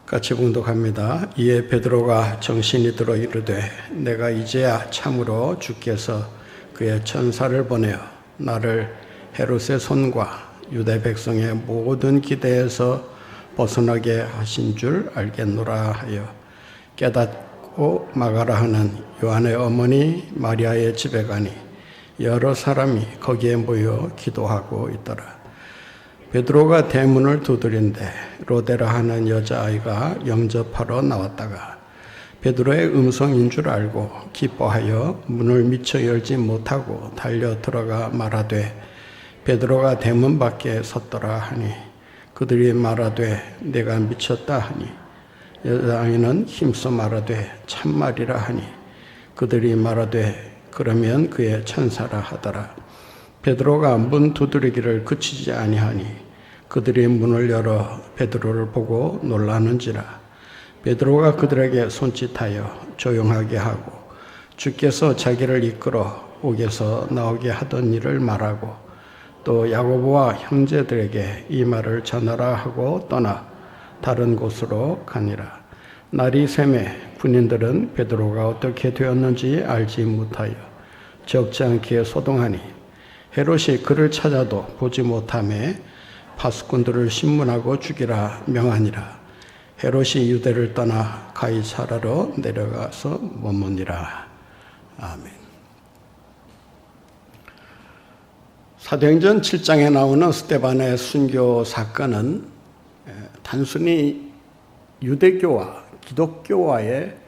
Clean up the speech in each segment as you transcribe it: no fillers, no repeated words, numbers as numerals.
같이 봉독합니다. 이에 베드로가 정신이 들어 이르되 내가 이제야 참으로 주께서 그의 천사를 보내어 나를 헤롯의 손과 유대 백성의 모든 기대에서 벗어나게 하신 줄 알겠노라 하여 깨닫고 마가라 하는 요한의 어머니 마리아의 집에 가니 여러 사람이 거기에 모여 기도하고 있더라. 베드로가 대문을 두드린데 로데라 하는 여자아이가 영접하러 나왔다가 베드로의 음성인 줄 알고 기뻐하여 문을 미처 열지 못하고 달려 들어가 말하되 베드로가 대문 밖에 섰더라 하니 그들이 말하되 내가 미쳤다 하니 여자아이는 힘써 말하되 참말이라 하니 그들이 말하되 그러면 그의 천사라 하더라. 베드로가 문 두드리기를 그치지 아니하니 그들이 문을 열어 베드로를 보고 놀라는지라. 베드로가 그들에게 손짓하여 조용하게 하고 주께서 자기를 이끌어 옥에서 나오게 하던 일을 말하고 또 야고보와 형제들에게 이 말을 전하라 하고 떠나 다른 곳으로 가니라. 날이 새매 군인들은 베드로가 어떻게 되었는지 알지 못하여 적지 않게 소동하니 헤롯이 그를 찾아도 보지 못하매 파수꾼들을 신문하고 죽이라 명하니라. 헤롯이 유대를 떠나 가이사라로 내려가서 머무니라. 아멘. 사도행전 7장에 나오는 스데반의 순교 사건은 단순히 유대교와 기독교와의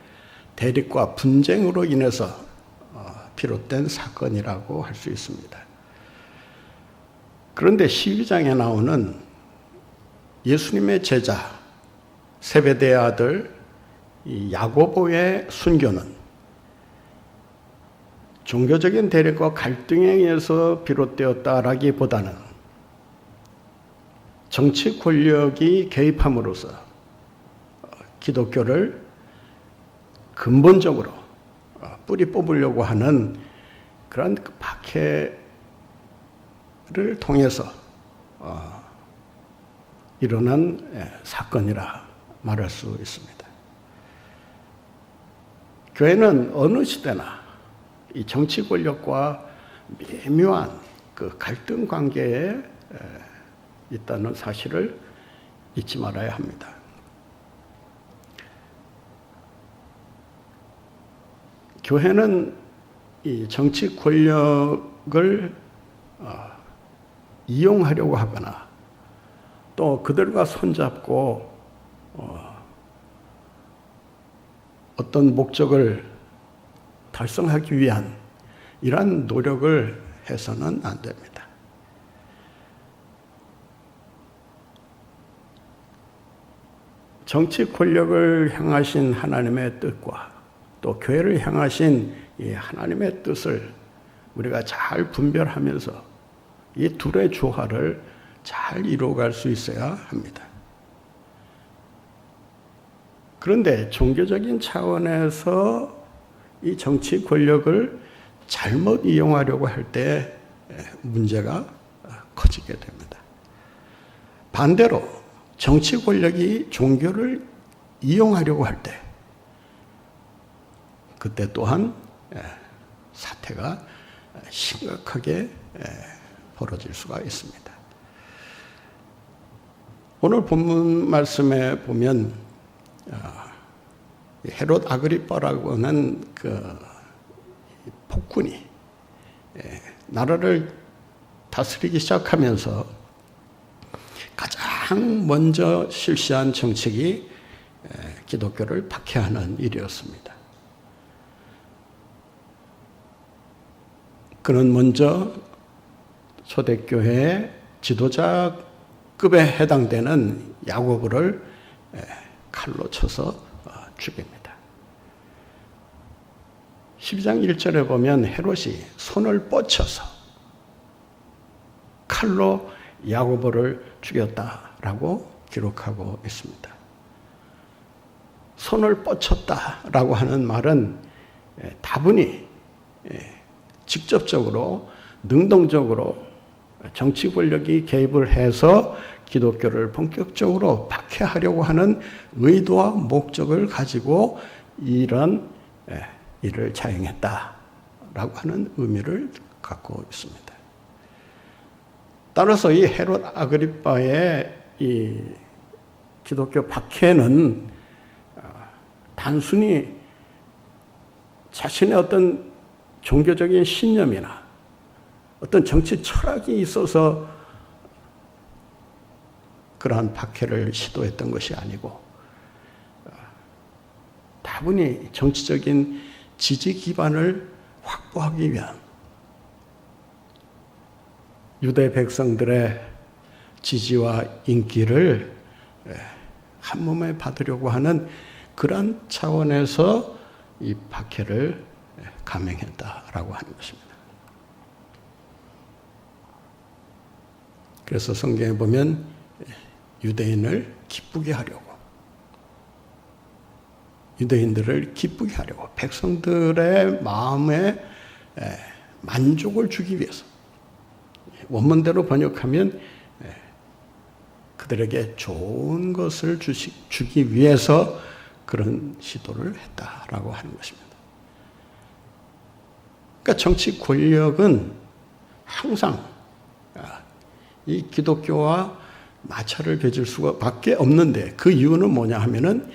대립과 분쟁으로 인해서 비롯된 사건이라고 할 수 있습니다. 그런데 12장에 나오는 예수님의 제자 세베대의 아들 야고보의 순교는 종교적인 대립과 갈등에 의해서 비롯되었다라기보다는 정치 권력이 개입함으로써 기독교를 근본적으로 뿌리 뽑으려고 하는 그런 박해를 통해서 일어난 사건이라 말할 수 있습니다. 교회는 어느 시대나 이 정치 권력과 미묘한 그 갈등 관계에 있다는 사실을 잊지 말아야 합니다. 교회는 이 정치 권력을 이용하려고 하거나 또 그들과 손잡고 어떤 목적을 달성하기 위한 이러한 노력을 해서는 안 됩니다. 정치 권력을 향하신 하나님의 뜻과 또 교회를 향하신 이 하나님의 뜻을 우리가 잘 분별하면서 이 둘의 조화를 잘 이루어갈 수 있어야 합니다. 그런데 종교적인 차원에서 이 정치 권력을 잘못 이용하려고 할 때 문제가 커지게 됩니다. 반대로 정치 권력이 종교를 이용하려고 할 때 그때 또한 사태가 심각하게 벌어질 수가 있습니다. 오늘 본문 말씀에 보면 헤롯 아그리빠라고 하는 그 폭군이 나라를 다스리기 시작하면서 가장 먼저 실시한 정책이 기독교를 박해하는 일이었습니다. 그는 먼저 초대교회의 지도자급에 해당되는 야고보를 칼로 쳐서 죽입니다. 12장 1절에 보면 헤롯이 손을 뻗쳐서 칼로 야고보를 죽였다라고 기록하고 있습니다. 손을 뻗쳤다라고 하는 말은 다분히 직접적으로 능동적으로 정치 권력이 개입을 해서 기독교를 본격적으로 박해하려고 하는 의도와 목적을 가지고 이런 일을 자행했다라고 하는 의미를 갖고 있습니다. 따라서 이 헤롯 아그리빠의 이 기독교 박해는 단순히 자신의 어떤 종교적인 신념이나 어떤 정치 철학이 있어서 그러한 박해를 시도했던 것이 아니고 다분히 정치적인 지지 기반을 확보하기 위한 유대 백성들의 지지와 인기를 한 몸에 받으려고 하는 그러한 차원에서 이 박해를 감행했다라고 하는 것입니다. 그래서 성경에 보면 유대인을 기쁘게 하려고, 유대인들을 기쁘게 하려고, 백성들의 마음에 만족을 주기 위해서, 원문대로 번역하면 그들에게 좋은 것을 주기 위해서 그런 시도를 했다라고 하는 것입니다. 그러니까 정치 권력은 항상 이 기독교와 마찰을 빚을 수밖에 없는데, 그 이유는 뭐냐 하면은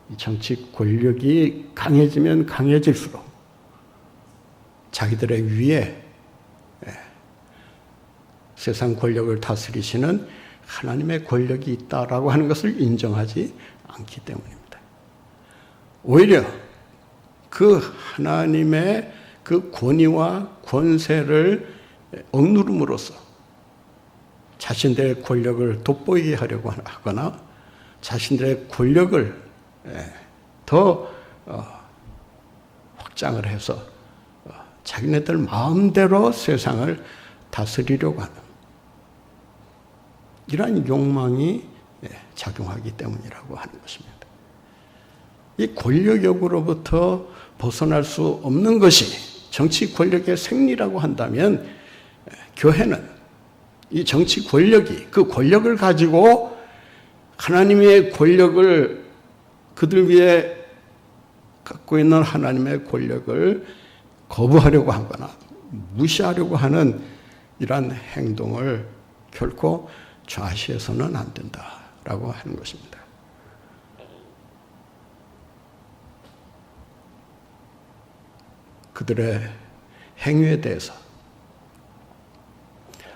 이 정치 권력이 강해지면 강해질수록 자기들의 위에 세상 권력을 다스리시는 하나님의 권력이 있다라고 하는 것을 인정하지 않기 때문입니다. 오히려 그 하나님의 그 권위와 권세를 억누름으로써 자신들의 권력을 돋보이게 하려고 하거나 자신들의 권력을 더 확장을 해서 자기네들 마음대로 세상을 다스리려고 하는 이러한 욕망이 작용하기 때문이라고 하는 것입니다. 이 권력욕으로부터 벗어날 수 없는 것이 정치 권력의 생리라고 한다면, 교회는 이 정치 권력이, 그 권력을 가지고 하나님의 권력을, 그들 위에 갖고 있는 하나님의 권력을 거부하려고 하거나 무시하려고 하는 이러한 행동을 결코 좌시해서는 안 된다라고 하는 것입니다. 그들의 행위에 대해서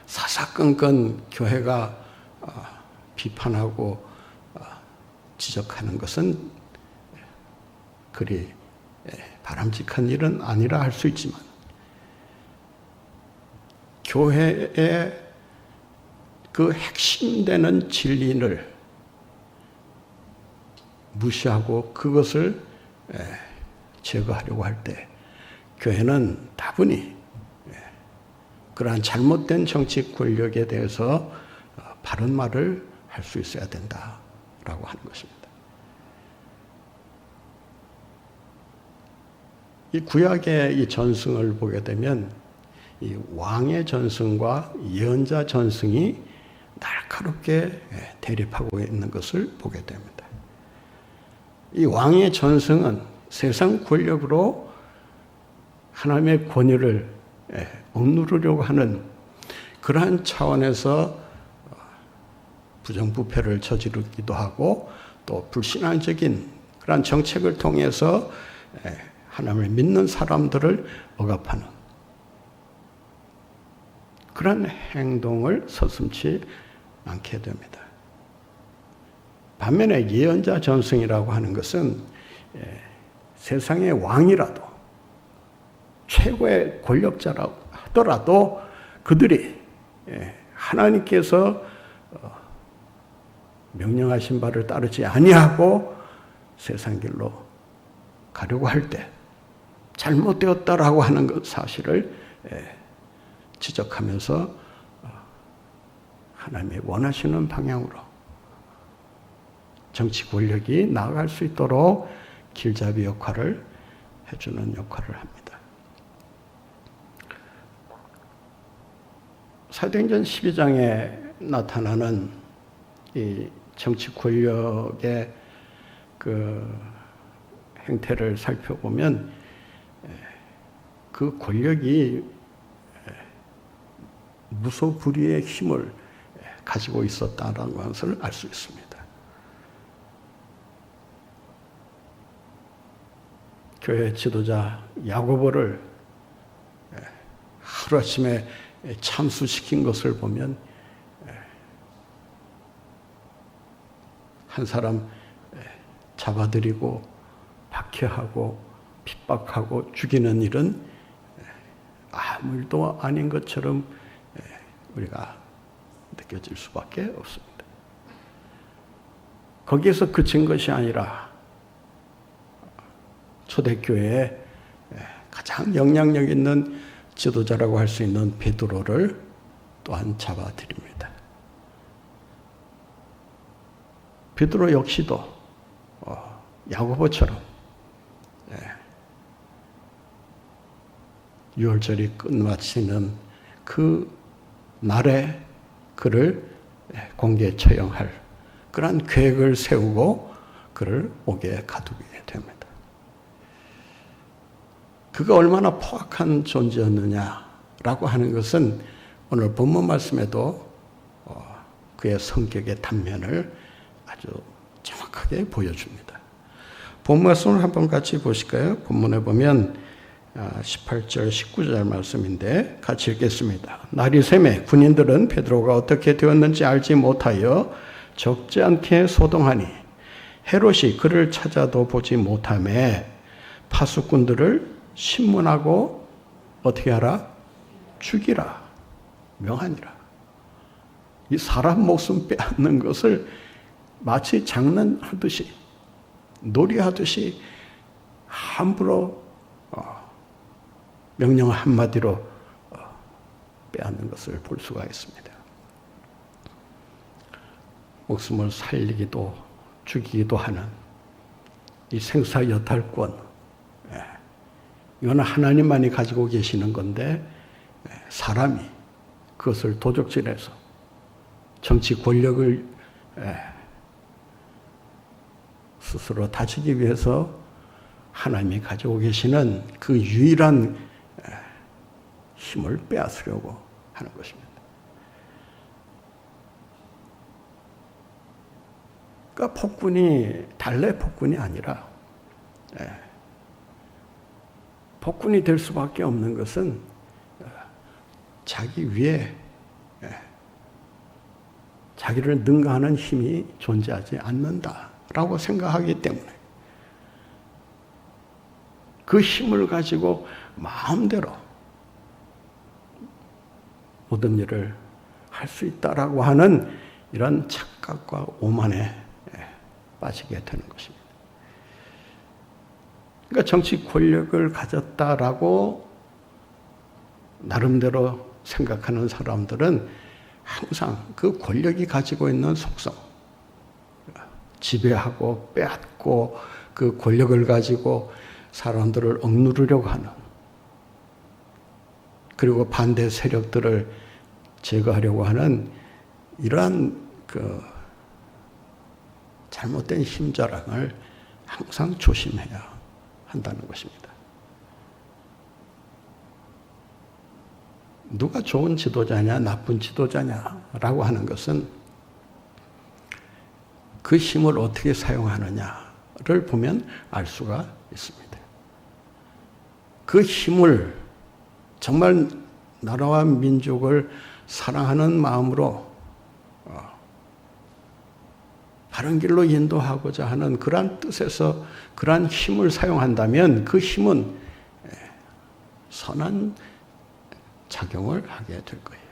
사사건건 교회가 비판하고 지적하는 것은 그리 바람직한 일은 아니라 할 수 있지만, 교회의 그 핵심되는 진리를 무시하고 그것을 제거하려고 할 때 교회는 다분히 그러한 잘못된 정치 권력에 대해서 바른 말을 할 수 있어야 된다라고 하는 것입니다. 이 구약의 이 전승을 보게 되면 이 왕의 전승과 예언자 전승이 날카롭게 대립하고 있는 것을 보게 됩니다. 이 왕의 전승은 세상 권력으로 하나님의 권위를 억누르려고 하는 그러한 차원에서 부정부패를 저지르기도 하고, 또 불신앙적인 그러한 정책을 통해서 하나님을 믿는 사람들을 억압하는 그런 행동을 서슴지 않게 됩니다. 반면에 예언자 전승이라고 하는 것은 세상의 왕이라도, 최고의 권력자라고 하더라도 그들이 하나님께서 명령하신 바를 따르지 아니하고 세상 길로 가려고 할 때 잘못되었다라고 하는 그 사실을 지적하면서 하나님의 원하시는 방향으로 정치 권력이 나아갈 수 있도록 길잡이 역할을 해주는 역할을 합니다. 사도행전 12장에 나타나는 이 정치 권력의 그 행태를 살펴보면 그 권력이 무소불위의 힘을 가지고 있었다는 것을 알 수 있습니다. 교회 지도자 야고보를 하루아침에 참수시킨 것을 보면 한 사람 잡아들이고 박해하고 핍박하고 죽이는 일은 아무 일도 아닌 것처럼 우리가 느껴질 수밖에 없습니다. 거기에서 그친 것이 아니라 초대교회의 가장 영향력 있는 지도자라고 할 수 있는 베드로를 또한 잡아들입니다. 베드로 역시도 야고보처럼 유월절이 끝마치는 그 날에 그를 공개 처형할 그러한 계획을 세우고 그를 옥에 가두게 됩니다. 그가 얼마나 포악한 존재였느냐라고 하는 것은 오늘 본문 말씀에도 그의 성격의 단면을 아주 정확하게 보여줍니다. 본문 말씀을 한번 같이 보실까요? 본문에 보면 18절, 19절 말씀인데 같이 읽겠습니다. 날이 새매 군인들은 베드로가 어떻게 되었는지 알지 못하여 적지 않게 소동하니 헤롯이 그를 찾아도 보지 못하며 파수꾼들을 신문하고 어떻게 하라? 죽이라. 명하니라. 이 사람 목숨 빼앗는 것을 마치 장난하듯이 놀이하듯이 함부로 명령 한마디로 빼앗는 것을 볼 수가 있습니다. 목숨을 살리기도 죽이기도 하는 이 생사여탈권, 이거는 하나님만이 가지고 계시는 건데 사람이 그것을 도적질해서 정치 권력을 스스로 다지기 위해서 하나님이 가지고 계시는 그 유일한 힘을 빼앗으려고 하는 것입니다. 그러니까 폭군이 달래 폭군이 아니라 폭군이 될 수밖에 없는 것은 자기 위에 자기를 능가하는 힘이 존재하지 않는다라고 생각하기 때문에 그 힘을 가지고 마음대로 모든 일을 할 수 있다라고 하는 이런 착각과 오만에 빠지게 되는 것입니다. 그러니까 정치 권력을 가졌다라고 나름대로 생각하는 사람들은 항상 그 권력이 가지고 있는 속성, 지배하고 빼앗고 그 권력을 가지고 사람들을 억누르려고 하는, 그리고 반대 세력들을 제거하려고 하는 이러한 그 잘못된 힘자랑을 항상 조심해야 한다는 것입니다. 누가 좋은 지도자냐, 나쁜 지도자냐라고 하는 것은 그 힘을 어떻게 사용하느냐를 보면 알 수가 있습니다. 그 힘을 정말 나라와 민족을 사랑하는 마음으로 바른 길로 인도하고자 하는 그러한 뜻에서 그러한 힘을 사용한다면 그 힘은 선한 작용을 하게 될 거예요.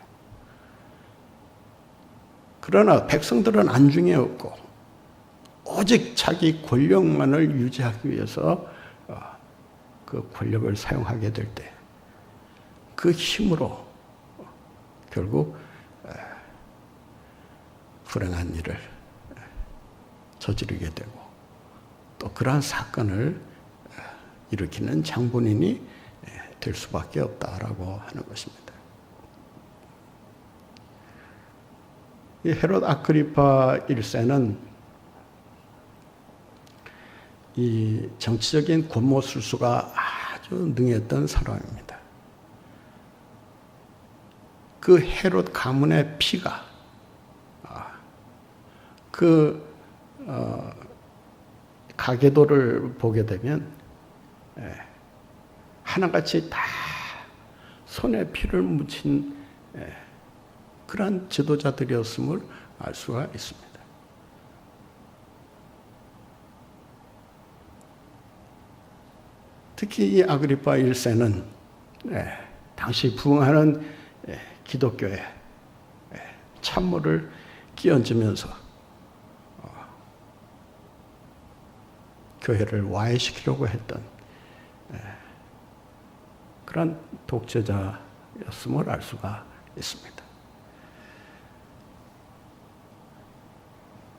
그러나 백성들은 안중에 없고 오직 자기 권력만을 유지하기 위해서 그 권력을 사용하게 될 때 그 힘으로 결국 불행한 일을 저지르게 되고 또 그러한 사건을 일으키는 장본인이 될 수밖에 없다라고 하는 것입니다. 이 헤롯 아그리파 1세는 이 정치적인 권모술수가 아주 능했던 사람입니다. 그 헤롯 가문의 피가 가계도를 보게 되면 하나같이 다 손에 피를 묻힌 그러한 지도자들이었음을 알 수가 있습니다. 특히 이 아그리파 1세는 당시 부흥하는 기독교에 찬물을 끼얹으면서 교회를 와해시키려고 했던 그런 독재자였음을 알 수가 있습니다.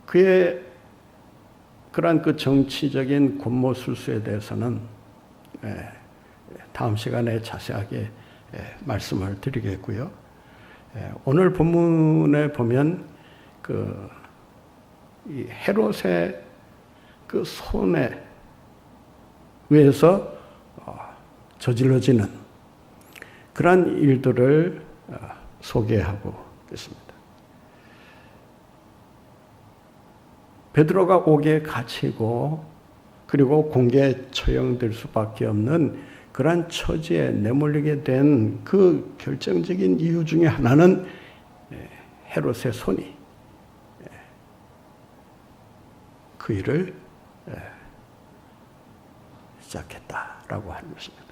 그의 그러한 그 정치적인 권모술수에 대해서는 다음 시간에 자세하게 말씀을 드리겠고요. 오늘 본문에 보면 이 헤롯의 그 손에 의해서 저질러지는 그러한 일들을 소개하고 있습니다. 베드로가 옥에 갇히고 그리고 공개에 처형될 수밖에 없는 그러한 처지에 내몰리게 된 그 결정적인 이유 중에 하나는 헤롯의 손이 그 일을 시작했다라고 하는 것입니다.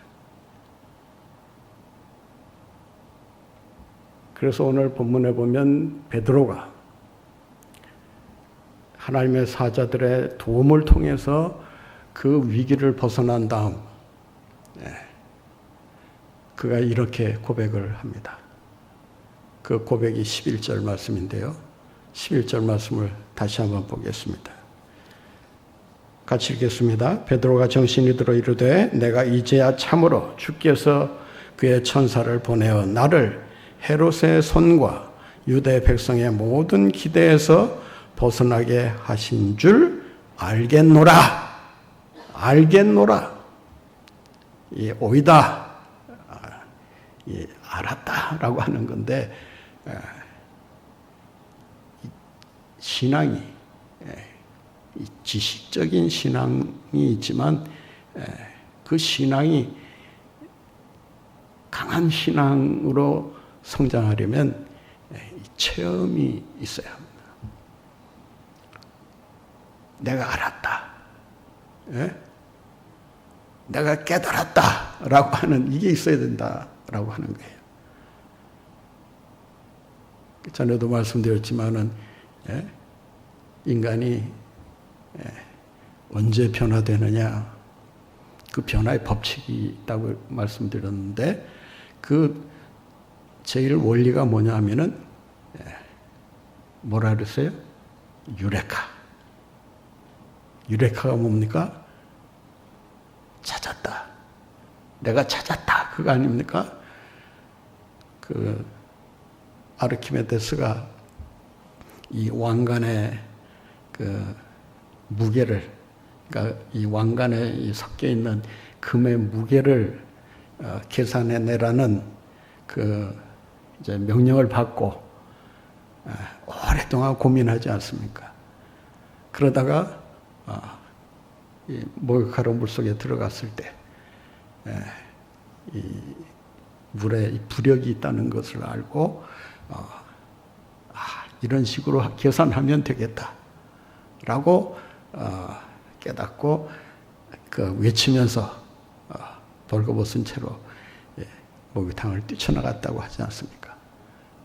그래서 오늘 본문에 보면 베드로가 하나님의 사자들의 도움을 통해서 그 위기를 벗어난 다음 그가 이렇게 고백을 합니다. 그 고백이 11절 말씀인데요. 11절 말씀을 다시 한번 보겠습니다. 같이 읽겠습니다. 베드로가 정신이 들어 이르되 내가 이제야 참으로 주께서 그의 천사를 보내어 나를 헤롯의 손과 유대 백성의 모든 기대에서 벗어나게 하신 줄 알겠노라. 알겠노라. 이 오이다. 이 알았다라고 하는 건데 신앙이 지식적인 신앙이 있지만 그 신앙이 강한 신앙으로 성장하려면 체험이 있어야 합니다. 내가 알았다. 내가 깨달았다라고 하는 이게 있어야 된다라고 하는 거예요. 전에도 말씀드렸지만은 인간이 언제 변화되느냐 그 변화의 법칙이 있다고 말씀드렸는데 그 제일 원리가 뭐냐 하면은 뭐라 그랬어요? 유레카가 뭡니까? 찾았다. 내가 찾았다. 그거 아닙니까? 그 아르키메데스가 이 왕관의 그 무게를, 그러니까 이 왕관에 섞여 있는 금의 무게를 계산해 내라는 그 이제 명령을 받고 오랫동안 고민하지 않습니까? 그러다가 이 목욕하러 물속에 들어갔을 때 이 물에 이 부력이 있다는 것을 알고 이런 식으로 계산하면 되겠다라고 깨닫고 그 외치면서 벌거벗은 채로 목욕탕을 뛰쳐나갔다고 하지 않습니까?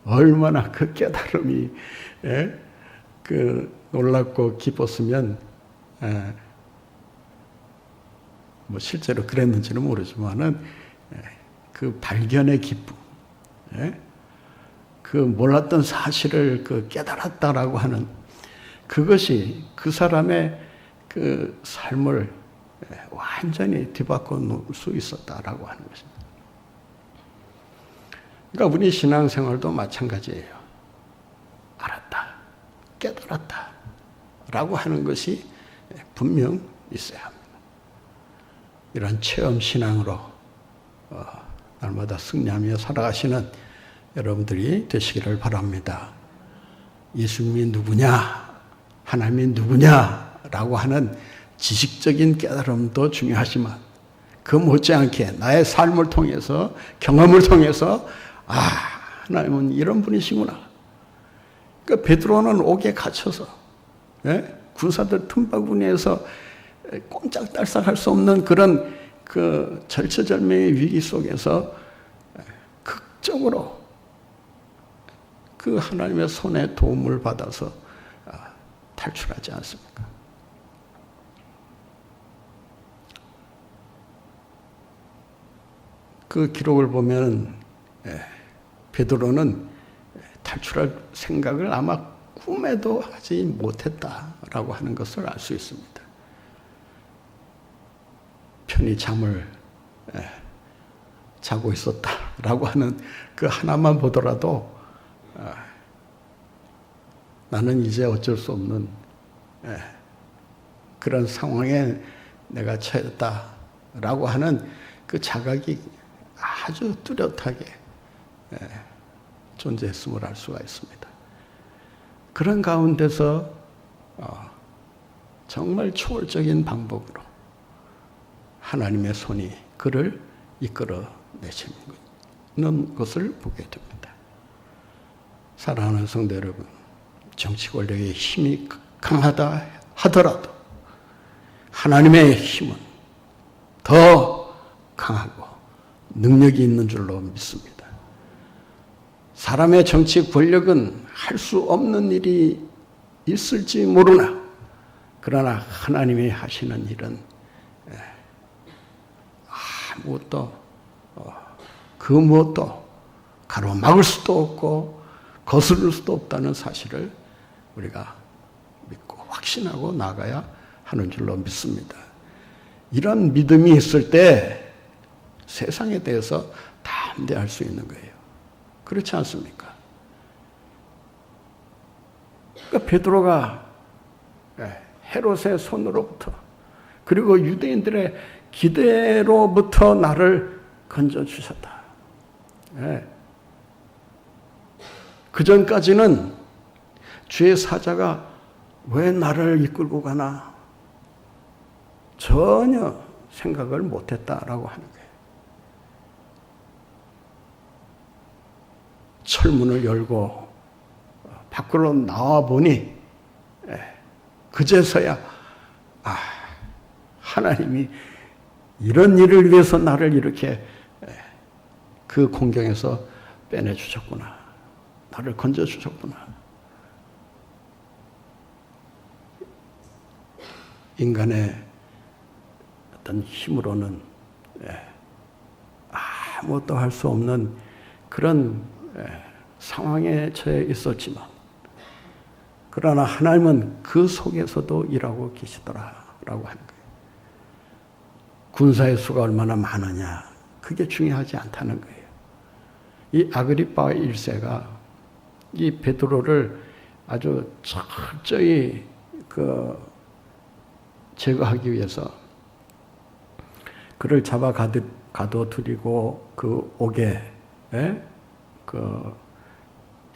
얼마나 그 깨달음이 그 놀랍고 기뻤으면 뭐 실제로 그랬는지는 모르지만은 그 발견의 기쁨, 그 몰랐던 사실을 그 깨달았다라고 하는 그것이 그 사람의 그 삶을 완전히 뒤바꿔 놓을 수 있었다라고 하는 것입니다. 그러니까 우리 신앙생활도 마찬가지예요. 알았다. 깨달았다 라고 하는 것이 분명 있어야 합니다. 이런 체험신앙으로 날마다 승리하며 살아가시는 여러분들이 되시기를 바랍니다. 예수님이 누구냐, 하나님이 누구냐라고 하는 지식적인 깨달음도 중요하지만 그 못지않게 나의 삶을 통해서, 경험을 통해서 하나님은 이런 분이시구나. 그러니까 베드로는 옥에 갇혀서 군사들 틈바구니에서 꼼짝달싹할 수 없는 그런 그 절체절명의 위기 속에서 극적으로 그 하나님의 손에 도움을 받아서 탈출하지 않습니까? 그 기록을 보면 베드로는 탈출할 생각을 아마 꿈에도 하지 못했다라고 하는 것을 알 수 있습니다. 편히 잠을 자고 있었다라고 하는 그 하나만 보더라도 나는 이제 어쩔 수 없는 그런 상황에 내가 처했다라고 하는 그 자각이 아주 뚜렷하게 존재했음을 알 수가 있습니다. 그런 가운데서 정말 초월적인 방법으로 하나님의 손이 그를 이끌어 내시는 것을 보게 됩니다. 사랑하는 성도 여러분, 정치 권력의 힘이 강하다 하더라도 하나님의 힘은 더 강하고 능력이 있는 줄로 믿습니다. 사람의 정치 권력은 할 수 없는 일이 있을지 모르나, 그러나 하나님이 하시는 일은 아무것도 그 무엇도 가로막을 수도 없고 거스를 수도 없다는 사실을 우리가 믿고 확신하고 나가야 하는 줄로 믿습니다. 이런 믿음이 있을 때 세상에 대해서 담대할 수 있는 거예요. 그렇지 않습니까? 그러니까 베드로가 헤롯의 손으로부터 그리고 유대인들의 기대로부터 나를 건져주셨다. 그 전까지는 주의 사자가 왜 나를 이끌고 가나 전혀 생각을 못했다라고 하는 거예요. 철문을 열고 밖으로 나와 보니 그제서야 하나님이 이런 일을 위해서 나를 이렇게 그 공경에서 빼내주셨구나. 나를 건져주셨구나. 인간의 어떤 힘으로는 아무것도 할 수 없는 그런 상황에 처해 있었지만, 그러나 하나님은 그 속에서도 일하고 계시더라라고 하는 거예요. 군사의 수가 얼마나 많으냐, 그게 중요하지 않다는 거예요. 이 아그리파 1세가 이 베드로를 아주 철저히 제거하기 위해서 그를 잡아 가둬두리고 그 옥에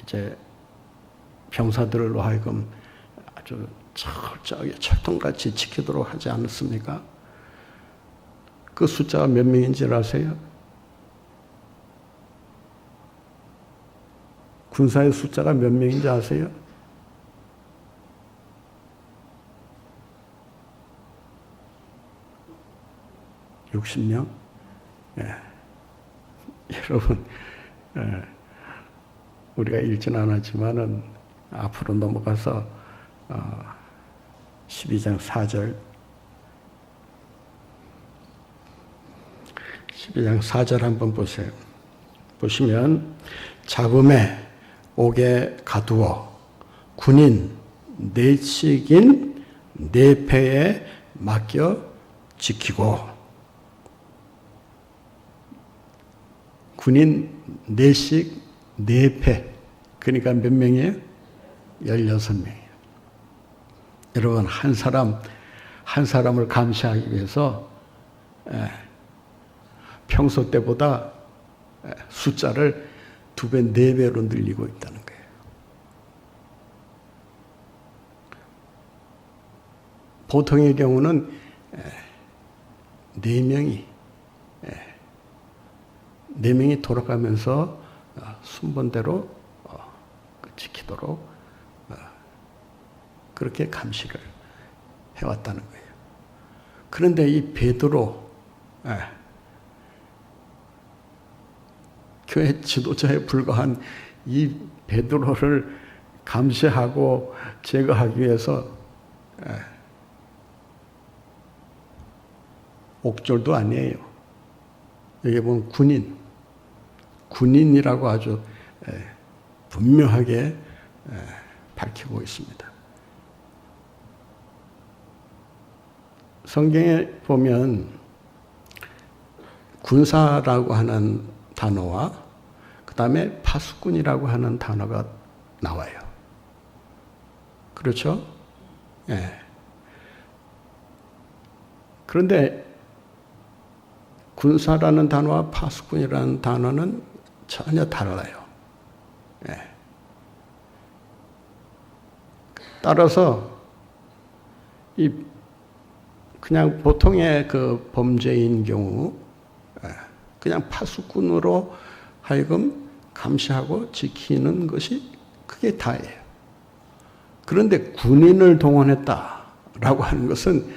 이제 병사들로 하여금 아주 철저하게 철통같이 지키도록 하지 않았습니까? 그 숫자가 몇 명인지 아세요? 군사의 숫자가 몇 명인지 아세요? (60명) 여러분, 우리가 읽지는 않았지만은 앞으로 넘어가서 12장 4절 12장 4절 한번 보세요. 보시면 잡음에 옥에 가두어 군인 내식인 네 패에 맡겨 지키고, 군인 내식 네 패, 그러니까 몇 명이에요? 16명이에요. 여러분, 한 사람을 감시하기 위해서 평소 때보다 숫자를 2배, 4배로 늘리고 있다는 거예요. 보통의 경우는 4명이 돌아가면서 순번대로 지키도록 그렇게 감시를 해왔다는 거예요. 그런데 이 베드로, 교회 지도자에 불과한 이 베드로를 감시하고 제거하기 위해서 옥졸도 아니에요. 여기 보면 군인이라고 아주 분명하게 밝히고 있습니다. 성경에 보면 군사라고 하는 단어와 그 다음에 파수꾼이라고 하는 단어가 나와요. 그렇죠? 예. 그런데 군사라는 단어와 파수꾼이라는 단어는 전혀 달라요. 예. 따라서 그냥 보통의 그 범죄인 경우 그냥 파수꾼으로 하여금 감시하고 지키는 것이 그게 다예요. 그런데 군인을 동원했다라고 하는 것은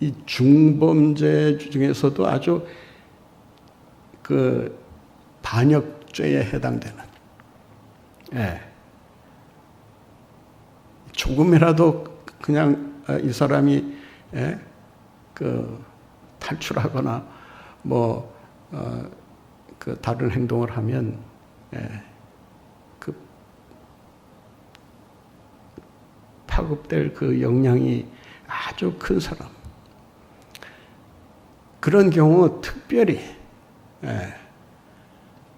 이 중범죄 중에서도 아주 그 반역죄에 해당되는, 조금이라도 그냥 이 사람이 그 탈출하거나 그 다른 행동을 하면 그 파급될 그 영향이 아주 큰 사람, 그런 경우 특별히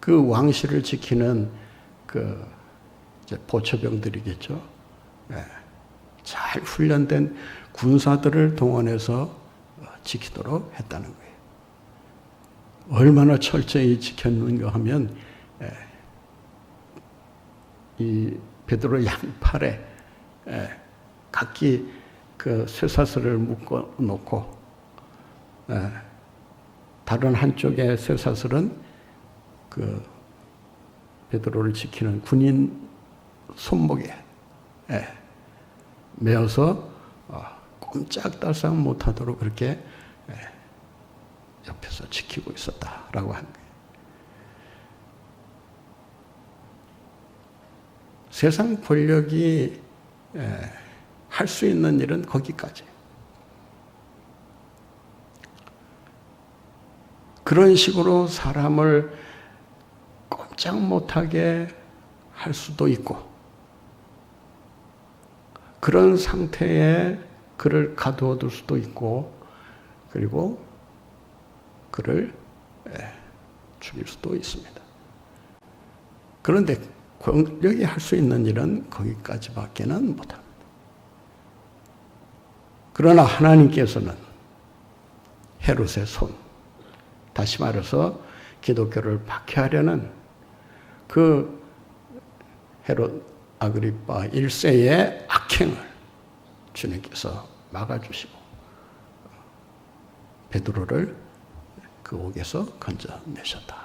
그 왕실을 지키는 그 이제 보초병들이겠죠. 잘 훈련된 군사들을 동원해서 지키도록 했다는 거예요. 얼마나 철저히 지켰는가 하면 이 베드로 양팔에 각기 그 쇠사슬을 묶어 놓고 다른 한쪽의 쇠사슬은 그 베드로를 지키는 군인 손목에 메어서 꼼짝달싹 못하도록 그렇게 옆에서 지키고 있었다라고 하는 거예요. 세상 권력이 할 수 있는 일은 거기까지. 그런 식으로 사람을 꼼짝 못하게 할 수도 있고, 그런 상태에 그를 가두어둘 수도 있고, 그리고 그를 죽일 수도 있습니다. 그런데 권력이 할 수 있는 일은 거기까지밖에는 못합니다. 그러나 하나님께서는 헤롯의 손, 다시 말해서 기독교를 박해하려는 그 헤롯 아그리파 1세의 악행을 주님께서 막아주시고 베드로를 그 옥에서 건져내셨다.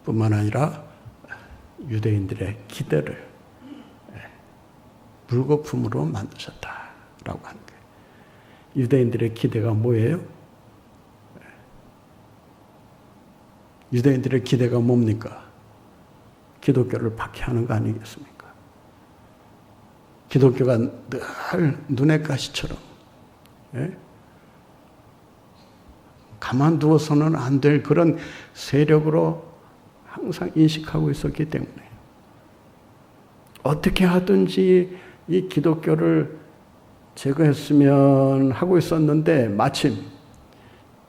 뿐만 아니라 유대인들의 기대를 물거품으로 만드셨다라고 하는 거예요. 유대인들의 기대가 뭐예요? 유대인들의 기대가 뭡니까? 기독교를 박해하는 거 아니겠습니까? 기독교가 늘 눈의 가시처럼 가만두어서는 안 될 그런 세력으로 항상 인식하고 있었기 때문에 어떻게 하든지 이 기독교를 제거했으면 하고 있었는데 마침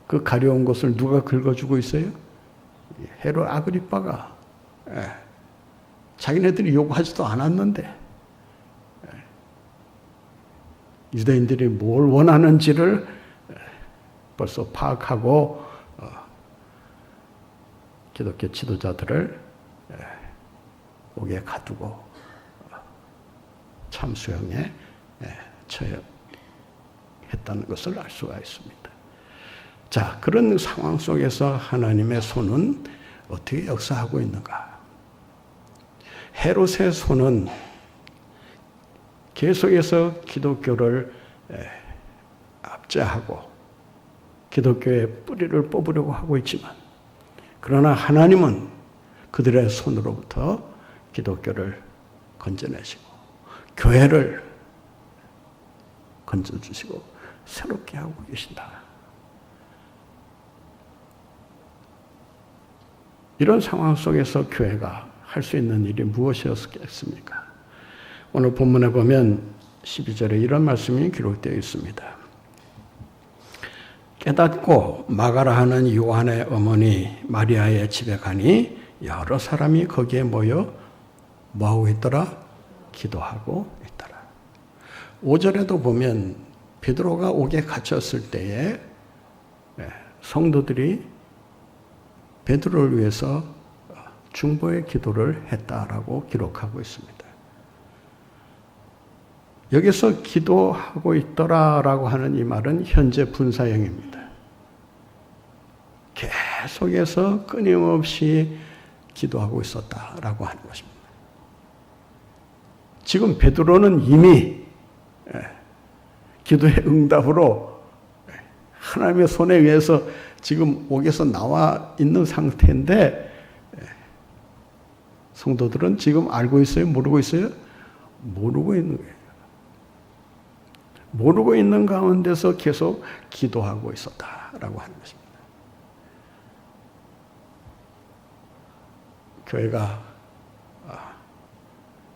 그 가려운 것을 누가 긁어주고 있어요? 헤롯 아그리빠가 자기네들이 요구하지도 않았는데 유대인들이 뭘 원하는지를 벌써 파악하고 기독교 지도자들을 옥에 가두고 참수형에 처형했다는 것을 알 수가 있습니다. 자, 그런 상황 속에서 하나님의 손은 어떻게 역사하고 있는가? 헤롯의 손은 계속해서 기독교를 압제하고 기독교의 뿌리를 뽑으려고 하고 있지만, 그러나 하나님은 그들의 손으로부터 기독교를 건져내시고 교회를 건져주시고 새롭게 하고 계신다. 이런 상황 속에서 교회가 할 수 있는 일이 무엇이었겠습니까? 오늘 본문에 보면 12절에 이런 말씀이 기록되어 있습니다. 깨닫고 마가라 하는 요한의 어머니 마리아의 집에 가니 여러 사람이 거기에 모여 뭐하고 있더라? 기도하고 있더라. 5절에도 보면 베드로가 옥에 갇혔을 때에 성도들이 베드로를 위해서 중보의 기도를 했다라고 기록하고 있습니다. 여기서 기도하고 있더라라고 하는 이 말은 현재 분사형입니다. 계속해서 끊임없이 기도하고 있었다라고 하는 것입니다. 지금 베드로는 이미 기도의 응답으로 하나님의 손에 의해서 지금 옥에서 나와 있는 상태인데, 성도들은 지금 알고 있어요? 모르고 있어요? 모르고 있는 거예요. 모르고 있는 가운데서 계속 기도하고 있었다라고 하는 것입니다. 교회가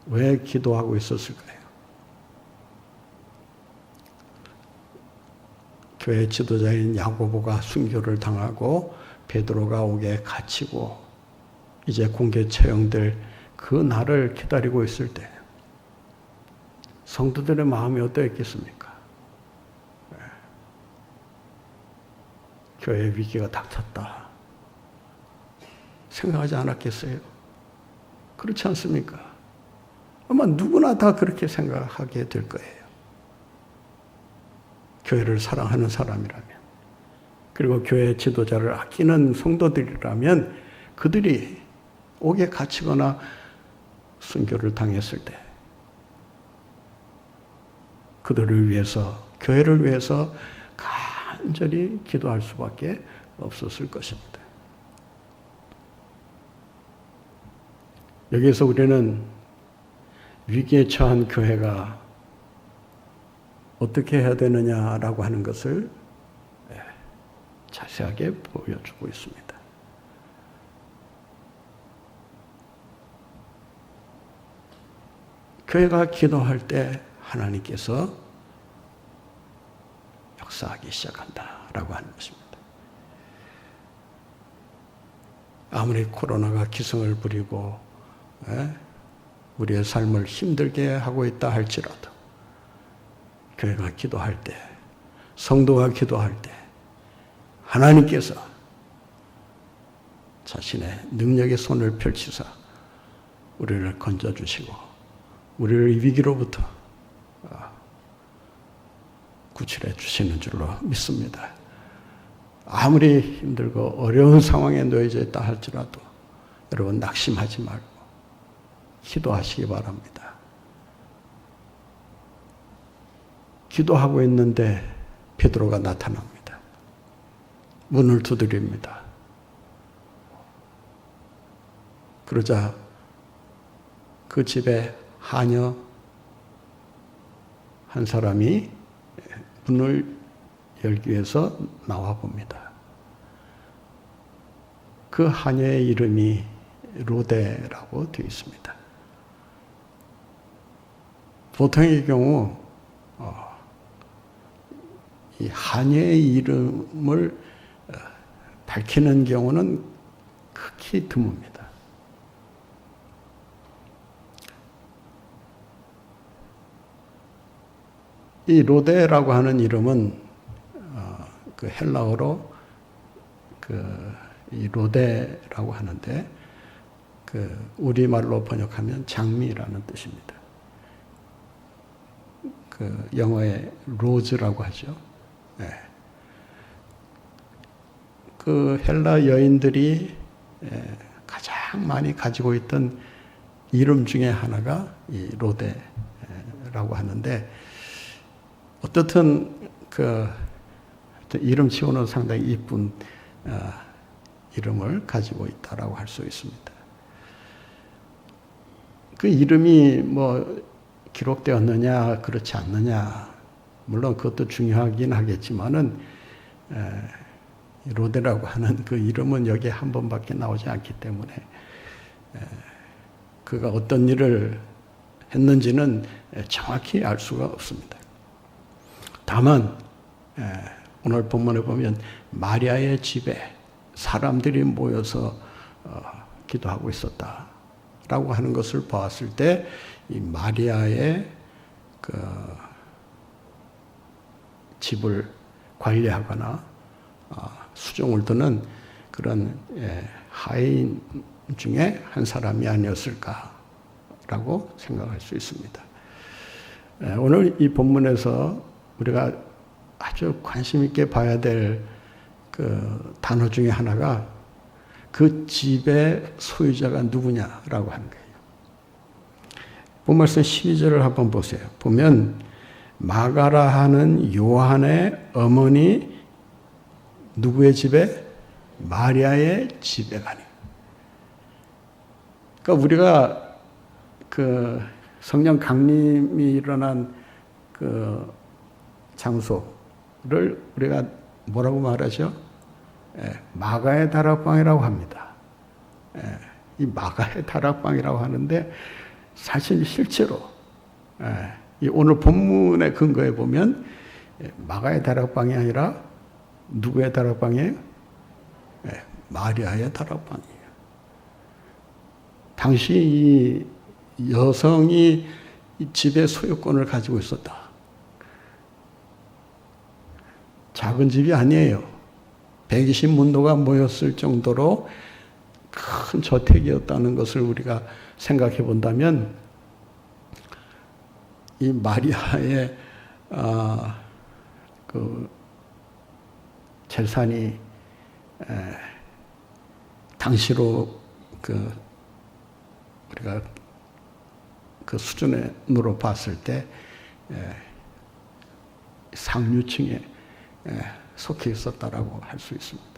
왜 기도하고 있었을까요? 교회 지도자인 야고보가 순교를 당하고 베드로가 옥에 갇히고 이제 공개 처형될 그 날을 기다리고 있을 때 성도들의 마음이 어떠했겠습니까? 교회의 위기가 닥쳤다 생각하지 않았겠어요? 그렇지 않습니까? 아마 누구나 다 그렇게 생각하게 될 거예요. 교회를 사랑하는 사람이라면, 그리고 교회 지도자를 아끼는 성도들이라면 그들이 옥에 갇히거나 순교를 당했을 때 그들을 위해서, 교회를 위해서 간절히 기도할 수밖에 없었을 것입니다. 여기에서 우리는 위기에 처한 교회가 어떻게 해야 되느냐라고 하는 것을 자세하게 보여주고 있습니다. 교회가 기도할 때 하나님께서 역사하기 시작한다라고 하는 것입니다. 아무리 코로나가 기승을 부리고 우리의 삶을 힘들게 하고 있다 할지라도 교회가 기도할 때, 성도가 기도할 때 하나님께서 자신의 능력의 손을 펼치사 우리를 건져주시고 우리를 위기로부터 구출해 주시는 줄로 믿습니다. 아무리 힘들고 어려운 상황에 놓여져 있다 할지라도 여러분 낙심하지 말고 기도하시기 바랍니다. 기도하고 있는데 베드로가 나타납니다. 문을 두드립니다. 그러자 그 집에 하녀 한 사람이 문을 열기 위해서 나와 봅니다. 그 하녀의 이름이 로데라고 되어 있습니다. 보통의 경우 이 하녀의 이름을 밝히는 경우는 극히 드뭅니다. 이 로데라고 하는 이름은 그 헬라어로 이 로데라고 하는데 우리말로 번역하면 장미라는 뜻입니다. 영어의 로즈라고 하죠. 네. 그 헬라 여인들이 가장 많이 가지고 있던 이름 중에 하나가 이 로데라고 하는데, 어떻든 이름치고는 상당히 이쁜 이름을 가지고 있다라고 할 수 있습니다. 그 이름이 기록되었느냐 그렇지 않느냐, 물론 그것도 중요하긴 하겠지만은 로데라고 하는 그 이름은 여기에 한 번밖에 나오지 않기 때문에 그가 어떤 일을 했는지는 정확히 알 수가 없습니다. 다만 오늘 본문에 보면 마리아의 집에 사람들이 모여서 기도하고 있었다라고 하는 것을 보았을 때, 이 마리아의 집을 관리하거나 수종을 두는 그런 하인 중에 한 사람이 아니었을까라고 생각할 수 있습니다. 오늘 이 본문에서 우리가 아주 관심 있게 봐야 될 단어 중에 하나가 그 집의 소유자가 누구냐라고 하는 거예요. 본말씀 12절을 한번 보세요. 보면 마가라 하는 요한의 어머니 누구의 집에? 마리아의 집에 가니. 그러니까 우리가 성령 강림이 일어난 장소를 우리가 뭐라고 말하죠? 마가의 다락방이라고 합니다. 이 마가의 다락방이라고 하는데, 사실 실제로 이 오늘 본문의 근거에 보면 마가의 다락방이 아니라 누구의 다락방이에요? 마리아의 다락방이에요. 당시 이 여성이 이 집의 소유권을 가지고 있었다. 작은 집이 아니에요. 120문도가 모였을 정도로 큰 저택이었다는 것을 우리가 생각해 본다면, 이 마리아의 재산이 당시로 우리가 그 수준으로 봤을 때 상류층에 속해 있었다라고 할 수 있습니다.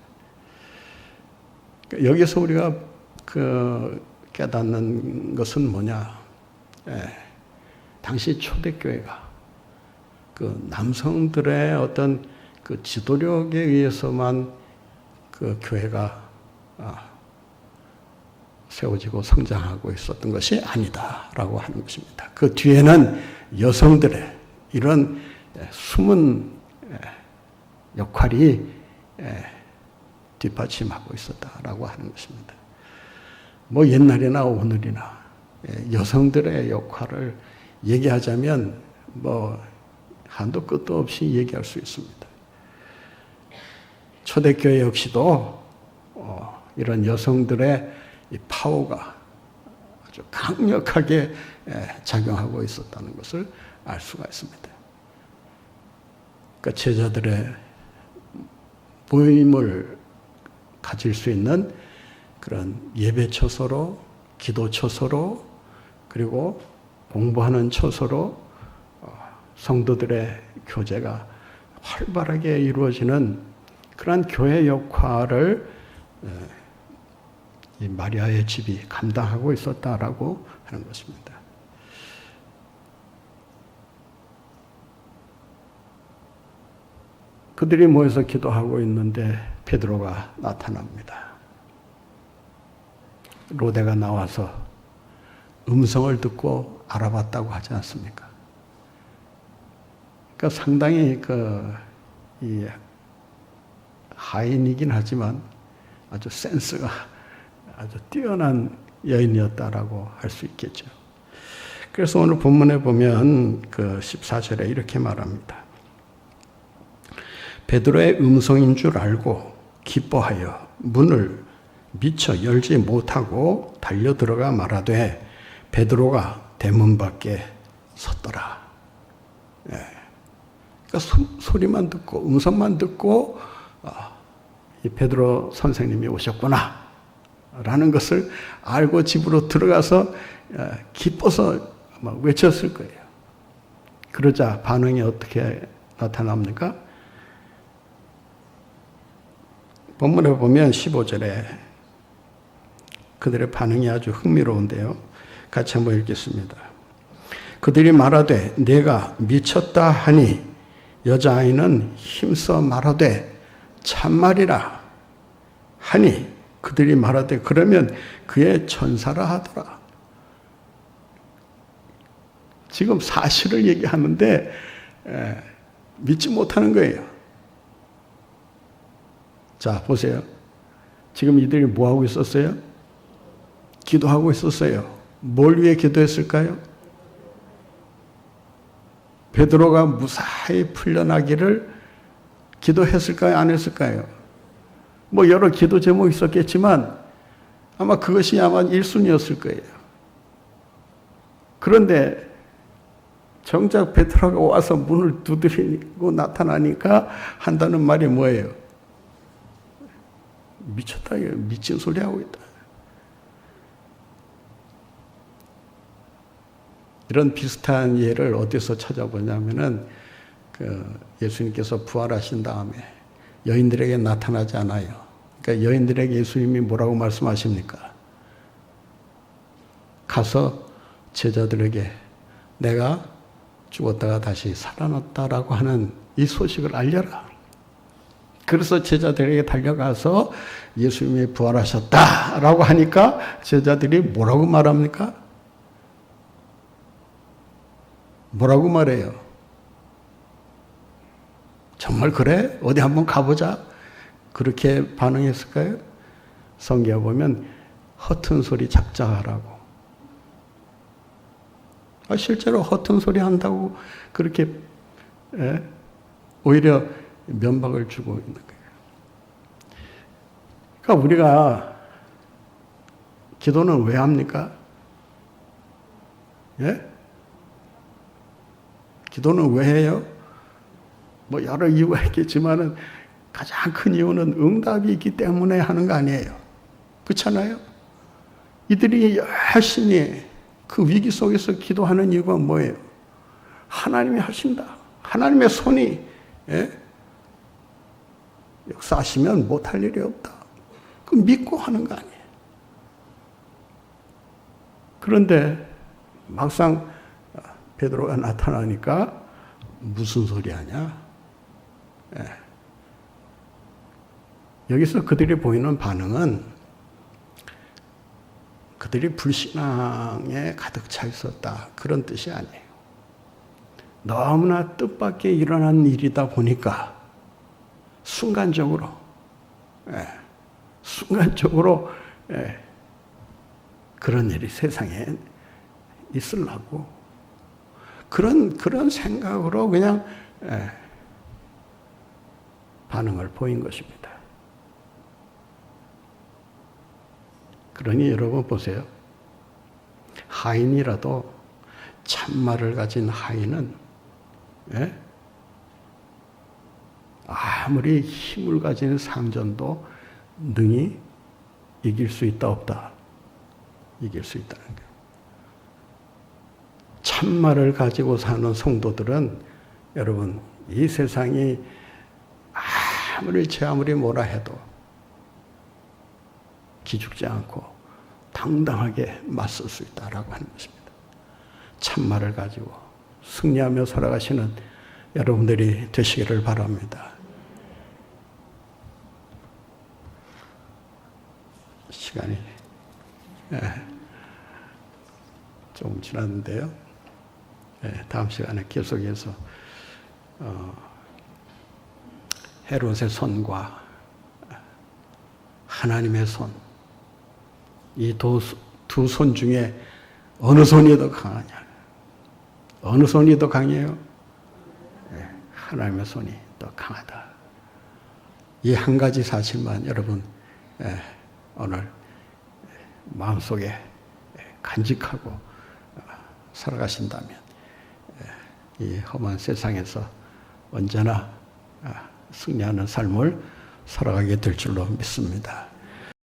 여기서 우리가 깨닫는 것은 뭐냐? 당시 초대교회가 남성들의 어떤 지도력에 의해서만 교회가 세워지고 성장하고 있었던 것이 아니다라고 하는 것입니다. 그 뒤에는 여성들의 이런 숨은 역할이 뒷받침하고 있었다라고 하는 것입니다. 옛날이나 오늘이나 여성들의 역할을 얘기하자면 한도 끝도 없이 얘기할 수 있습니다. 초대교회 역시도 이런 여성들의 이 파워가 아주 강력하게 작용하고 있었다는 것을 알 수가 있습니다. 그러니까 제자들의 모임을 가질 수 있는 그런 예배 처소로, 기도 처소로, 그리고 공부하는 처소로 성도들의 교제가 활발하게 이루어지는 그런 교회 역할을 이 마리아의 집이 감당하고 있었다라고 하는 것입니다. 그들이 모여서 기도하고 있는데 베드로가 나타납니다. 로데가 나와서 음성을 듣고 알아봤다고 하지 않습니까? 그러니까 상당히 이 하인이긴 하지만 아주 센스가 아주 뛰어난 여인이었다라고 할 수 있겠죠. 그래서 오늘 본문에 보면 그 14절에 이렇게 말합니다. 베드로의 음성인 줄 알고 기뻐하여 문을 미처 열지 못하고 달려 들어가 말하되 베드로가 대문 밖에 섰더라. 예. 그러니까 소리만 듣고 음성만 듣고 이 베드로 선생님이 오셨구나 라는 것을 알고 집으로 들어가서 기뻐서 막 외쳤을 거예요. 그러자 반응이 어떻게 나타납니까? 본문에 보면 15절에 그들의 반응이 아주 흥미로운데요. 같이 한번 읽겠습니다. 그들이 말하되 내가 미쳤다 하니 여자아이는 힘써 말하되 참말이라 하니 그들이 말하되 그러면 그의 천사라 하더라. 지금 사실을 얘기하는데 믿지 못하는 거예요. 자, 보세요. 지금 이들이 뭐하고 있었어요? 기도하고 있었어요. 뭘 위해 기도했을까요? 베드로가 무사히 풀려나기를 기도했을까요? 안 했을까요? 뭐 여러 기도 제목이 있었겠지만 아마 그것이 아마 1순위였을 거예요. 그런데 정작 베드로가 와서 문을 두드리고 나타나니까 한다는 말이 뭐예요? 미쳤다, 미친 소리 하고 있다. 이런 비슷한 예를 어디서 찾아보냐면은 예수님께서 부활하신 다음에 여인들에게 나타나지 않아요. 그러니까 여인들에게 예수님이 뭐라고 말씀하십니까? 가서 제자들에게 내가 죽었다가 다시 살아났다라고 하는 이 소식을 알려라. 그래서 제자들에게 달려가서 예수님이 부활하셨다라고 하니까 제자들이 뭐라고 말합니까? 뭐라고 말해요? 정말 그래? 어디 한번 가보자? 그렇게 반응했을까요? 성경에 보면 허튼 소리 작작하라고. 실제로 허튼 소리 한다고 그렇게 오히려 면박을 주고 있는 거예요. 그러니까 우리가 기도는 왜 합니까? 예? 기도는 왜 해요? 뭐 여러 이유가 있겠지만은 가장 큰 이유는 응답이 있기 때문에 하는 거 아니에요. 그렇잖아요? 이들이 열심히 그 위기 속에서 기도하는 이유가 뭐예요? 하나님이 하신다. 하나님의 손이 역사하시면 못할 일이 없다. 그 믿고 하는 거 아니에요. 그런데 막상 베드로가 나타나니까 무슨 소리 하냐? 여기서 그들이 보이는 반응은 그들이 불신앙에 가득 차 있었다. 그런 뜻이 아니에요. 너무나 뜻밖의 일어난 일이다 보니까 순간적으로 그런 일이 세상에 있으려고 그런 생각으로 그냥 반응을 보인 것입니다. 그러니 여러분 보세요. 하인이라도 참말을 가진 하인은 아무리 힘을 가진 상전도 능히 이길 수 있다 없다. 이길 수 있다는 거예요. 참말을 가지고 사는 성도들은 여러분 이 세상이 아무리 뭐라 해도 기죽지 않고 당당하게 맞설 수 있다라고 하는 것입니다. 참말을 가지고 승리하며 살아가시는 여러분들이 되시기를 바랍니다. 시간이 조금 지났는데요. 다음 시간에 계속해서 헤롯의 손과 하나님의 손, 이 두 손 중에 어느 손이 더 강하냐, 어느 손이 더 강해요? 하나님의 손이 더 강하다. 이 한 가지 사실만 여러분 오늘 마음속에 간직하고 살아가신다면 이 험한 세상에서 언제나 승리하는 삶을 살아가게 될 줄로 믿습니다.